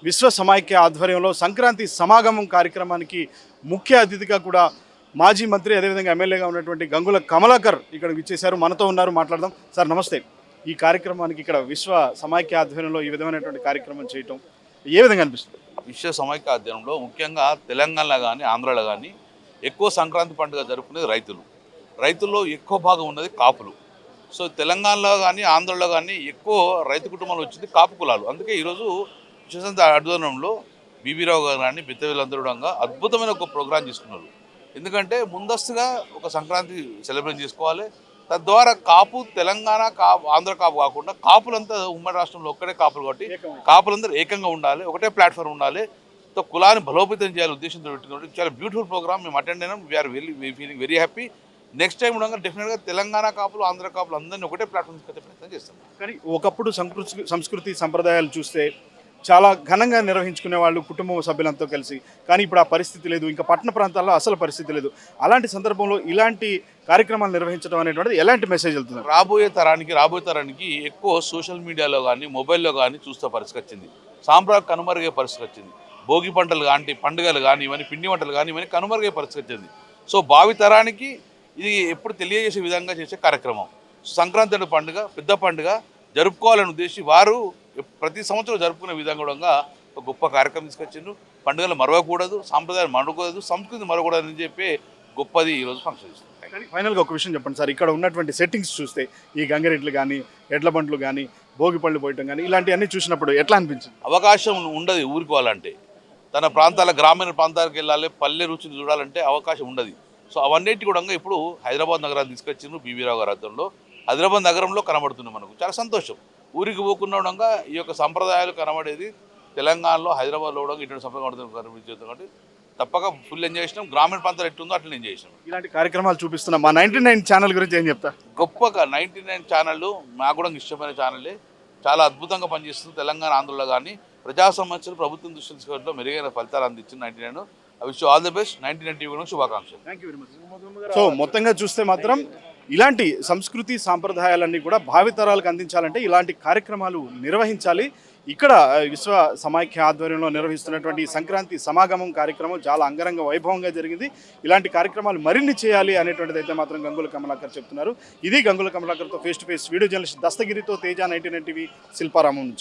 విశ్వ సమైక్య ఆధ్వర్యంలో సంక్రాంతి సమాగమం కార్యక్రమానికి ముఖ్య అతిథిగా కూడా మాజీ మంత్రి అదేవిధంగా ఎమ్మెల్యేగా ఉన్నటువంటి గంగుల కమలాకర్ ఇక్కడ విచ్చేశారు. మనతో ఉన్నారు, మాట్లాడదాం. సార్ నమస్తే. ఈ కార్యక్రమానికి ఇక్కడ విశ్వ సమైక్య ఆధ్వర్యంలో ఈ విధమైనటువంటి కార్యక్రమం చేయటం ఏ విధంగా అనిపిస్తుంది? విశ్వ సమైక్య ఆధ్వర్యంలో ముఖ్యంగా తెలంగాణలో కానీ ఆంధ్రాలో కానీ ఎక్కువ సంక్రాంతి పండుగ జరుపుకునేది రైతుల్లో ఎక్కువ భాగం ఉన్నది కాపులు. సో తెలంగాణలో కానీ ఆంధ్రలో కానీ ఎక్కువ రైతు కుటుంబాలు వచ్చింది కాపు కులాలు. అందుకే ఈరోజు విశ్వసంత ఆధ్వర్యంలో బీబీ రావు గారు కానీ బిత్తవీళ్ళందరూ అద్భుతమైన ఒక ప్రోగ్రాం తీసుకున్నారు. ఎందుకంటే ముందస్తుగా ఒక సంక్రాంతి సెలబ్రేట్ చేసుకోవాలి. తద్వారా కాపు తెలంగాణ ఆంధ్ర కాపు కాకుండా కాపులంతా ఉమ్మడి రాష్ట్రంలో ఒక్కడే కాపులు కాబట్టి కాపులందరూ ఏకంగా ఉండాలి, ఒకటే ప్లాట్ఫామ్ ఉండాలి. కులాన్ని బలోపేతం చేయాలి ఉద్దేశంతో పెట్టుకుంటే చాలా బ్యూటిఫుల్ ప్రోగ్రామ్. మేము అటెండ్ అయినాం. We are feeling very happy. Next time ఉండగా డెఫినెట్గా తెలంగాణ కాపులు ఆంధ్ర కాపులు అందరినీ ఒకటే ప్లాట్ఫామ్ తీసుకొచ్చే ప్రయత్నం చేస్తాం. కానీ ఒకప్పుడు సంస్కృతి సంప్రదాయాలు చూస్తే చాలా ఘనంగా నిర్వహించుకునే వాళ్ళు కుటుంబ సభ్యులంతా కలిసి. కానీ ఇప్పుడు ఆ పరిస్థితి లేదు, ఇంకా పట్టణ ప్రాంతాల్లో అసలు పరిస్థితి లేదు. అలాంటి సందర్భంలో ఇలాంటి కార్యక్రమాలు నిర్వహించడం అనేటువంటిది ఎలాంటి మెసేజ్ వెళ్తుంది? రాబోయే తరానికి ఎక్కువ సోషల్ మీడియాలో కానీ మొబైల్లో కానీ చూస్తే పరిస్థితి వచ్చింది. సాంప్రదాయ కనుమరుగే పరిస్థితి వచ్చింది. భోగి పంటలు కానీ పండుగలు కానీ ఇవన్నీ పిండి వంటలు కానీ ఇవన్నీ కనుమరుగే పరిస్థితి వచ్చింది. సో భావి తరానికి ఇది ఎప్పుడు తెలియజేసే విధంగా చేసే కార్యక్రమం. సంక్రాంతి పండుగ పెద్ద పండుగ జరుపుకోవాలని ఉద్దేశించి వారు ప్రతి సంవత్సరం జరుపుకునే విధంగా కూడా ఒక గొప్ప కార్యక్రమం తీసుకొచ్చిండ్రు. పండుగలు మరవకూడదు, సాంప్రదాయాలు మరవకూడదు, సంస్కృతి మరవకూడదు అని చెప్పి గొప్పది ఈరోజు ఫంక్షన్ ఇస్తుంది. ఫైనల్గా ఒక విషయం చెప్పండి సార్, ఇక్కడ ఉన్నటువంటి సెట్టింగ్స్ చూస్తే ఈ గంగరెడ్లు కానీ ఎడ్ల బండ్లు కానీ భోగి పళ్ళు పోయటం కానీ ఇలాంటివన్నీ చూసినప్పుడు ఎట్లా అనిపించింది? అవకాశం ఉండదు ఊరుకోవాలంటే, తన ప్రాంతాల గ్రామీణ ప్రాంతాలకు వెళ్ళాలి, పల్లె రుచిని చూడాలంటే అవకాశం ఉండదు. సో అవన్నిటి కూడా ఇప్పుడు హైదరాబాద్ నగరాన్ని తీసుకొచ్చిండ్రు బీబీ రావు గారి అర్థంలో. హైదరాబాద్ నగరంలో కనబడుతుంది. మనకు చాలా సంతోషం. ఊరికి పోకుండా ఈ యొక్క సంప్రదాయాలు కనబడేది తెలంగాణలో హైదరాబాద్లో కూడా ఇటువంటి సంప్రదాయం కనిపించేది. కాబట్టి తప్పక ఫుల్ ఎంజాయ్ చేసినాం. గ్రామీణ ప్రాంతాలు ఎట్టుందో అట్లా ఎంజాయ్ చేసినాం. ఇలాంటి కార్యక్రమాలు చూపిస్తున్నాం. మా 99 ఛానల్ గురించి ఏం చెప్తా? గొప్పగా 99 ఛానళ్ళు నాకు కూడా ఇష్టమైన ఛానలే. చాలా అద్భుతంగా పనిచేస్తుంది. తెలంగాణ ఆంధ్రలో కానీ ప్రజా సమస్యలు ప్రభుత్వం దృష్టి తీసుకోవడంలో మెరుగైన ఫలితాలు అందించింది 99. I wish all the best. 99 TV కూడా శుభాకాంక్షలు. సో మొత్తంగా చూస్తే మాత్రం ఇలాంటి సంస్కృతి సాంప్రదాయాలన్నీ కూడా భావితరాలకు అందించాలంటే ఇలాంటి కార్యక్రమాలు నిర్వహించాలి. ఇక్కడ విశ్వ సమైక్య ఆధ్వర్యంలో నిర్వహిస్తున్నటువంటి సంక్రాంతి సమాగమం కార్యక్రమం చాలా అంగరంగ వైభవంగా జరిగింది. ఇలాంటి కార్యక్రమాలు మరిన్ని చేయాలి అనేటువంటిది అయితే మాత్రం గంగుల కమలాకర్ చెప్తున్నారు. ఇది గంగుల కమలాకర్తో face to face video journalist దస్తగిరితో తేజ 99 టీవీ శిల్పారామం నుంచి.